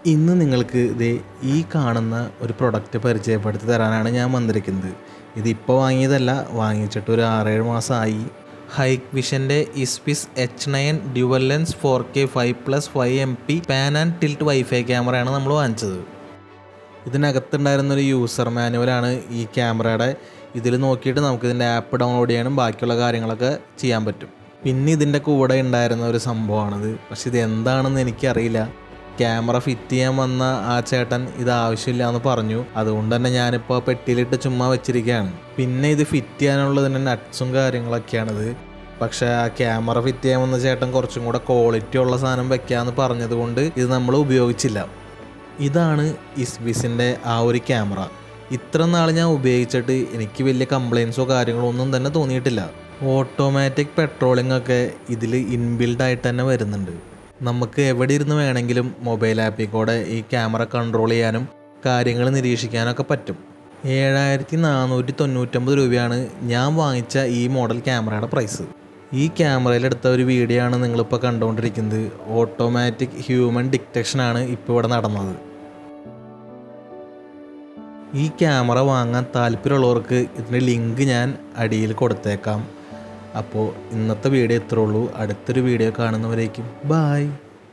ഇന്ന് നിങ്ങൾക്ക് ഈ കാണുന്ന ഒരു പ്രൊഡക്റ്റ് പരിചയപ്പെടുത്തി തരാനാണ് ഞാൻ വന്നിരിക്കുന്നത്. ഇതിപ്പോൾ വാങ്ങിയതല്ല, വാങ്ങിച്ചിട്ട് ഒരു 6-7 മാസമായി. ഹൈവിഷൻ്റെ ഇസ്പിസ് H9 dual lens 4K 5+5MP pan and tilt wifi ക്യാമറയാണ് നമ്മൾ വാങ്ങിച്ചത്. ഇതിനകത്തുണ്ടായിരുന്നൊരു യൂസർ മാനുവലാണ് ഈ ക്യാമറയുടെ. ഇതിൽ നോക്കിയിട്ട് നമുക്കിതിൻ്റെ ആപ്പ് ഡൗൺലോഡ് ചെയ്യാനും ബാക്കിയുള്ള കാര്യങ്ങളൊക്കെ ചെയ്യാൻ പറ്റും. പിന്നെ ഇതിൻ്റെ കൂടെ ഉണ്ടായിരുന്ന ഒരു സംഭവമാണിത്. പക്ഷെ ഇത് എന്താണെന്ന് എനിക്കറിയില്ല. ക്യാമറ ഫിറ്റ് ചെയ്യാൻ വന്ന ആ ചേട്ടൻ ഇത് ആവശ്യമില്ല എന്ന് പറഞ്ഞു. അതുകൊണ്ട് തന്നെ ഞാനിപ്പോൾ പെട്ടിയിലിട്ട് ചുമ്മാ വെച്ചിരിക്കുകയാണ്. പിന്നെ ഇത് ഫിറ്റ് ചെയ്യാനുള്ളതിൻ്റെ നട്ട്സും കാര്യങ്ങളൊക്കെയാണിത്. പക്ഷേ ആ ക്യാമറ ഫിറ്റ് ചെയ്യാൻ വന്ന ചേട്ടൻ കുറച്ചും കൂടെ ക്വാളിറ്റി ഉള്ള സാധനം വെക്കാമെന്ന് പറഞ്ഞതുകൊണ്ട് ഇത് നമ്മൾ ഉപയോഗിച്ചില്ല. ഇതാണ് ഇസ്ബിസിൻ്റെ ആ ഒരു ക്യാമറ. ഇത്ര നാൾ ഞാൻ ഉപയോഗിച്ചിട്ട് എനിക്ക് വലിയ കംപ്ലയിൻസോ കാര്യങ്ങളോ ഒന്നും തന്നെ തോന്നിയിട്ടില്ല. ഓട്ടോമാറ്റിക് പെട്രോളിംഗ് ഒക്കെ ഇതിൽ ഇൻബിൽഡ് ആയിട്ട് തന്നെ വരുന്നുണ്ട്. നമുക്ക് എവിടെ ഇരുന്ന് വേണമെങ്കിലും മൊബൈൽ ആപ്പിൽ കൂടെ ഈ ക്യാമറ കൺട്രോൾ ചെയ്യാനും കാര്യങ്ങൾ നിരീക്ഷിക്കാനൊക്കെ പറ്റും. 7499 രൂപയാണ് ഞാൻ വാങ്ങിച്ച ഈ മോഡൽ ക്യാമറയുടെ പ്രൈസ്. ഈ ക്യാമറയിലെടുത്ത ഒരു വീഡിയോ ആണ് നിങ്ങളിപ്പോൾ കണ്ടുകൊണ്ടിരിക്കുന്നത്. ഓട്ടോമാറ്റിക് ഹ്യൂമൻ ഡിറ്റക്ഷനാണ് ഇപ്പോൾ ഇവിടെ നടന്നത്. ഈ ക്യാമറ വാങ്ങാൻ താല്പര്യമുള്ളവർക്ക് ഇതിൻ്റെ ലിങ്ക് ഞാൻ അടിയിൽ കൊടുത്തേക്കാം. അപ്പോൾ ഇന്നത്തെ വീഡിയോ ഇത്രേ ഉള്ളൂ. അടുത്തൊരു വീഡിയോ കാണുന്നവരേക്കും ബായ്.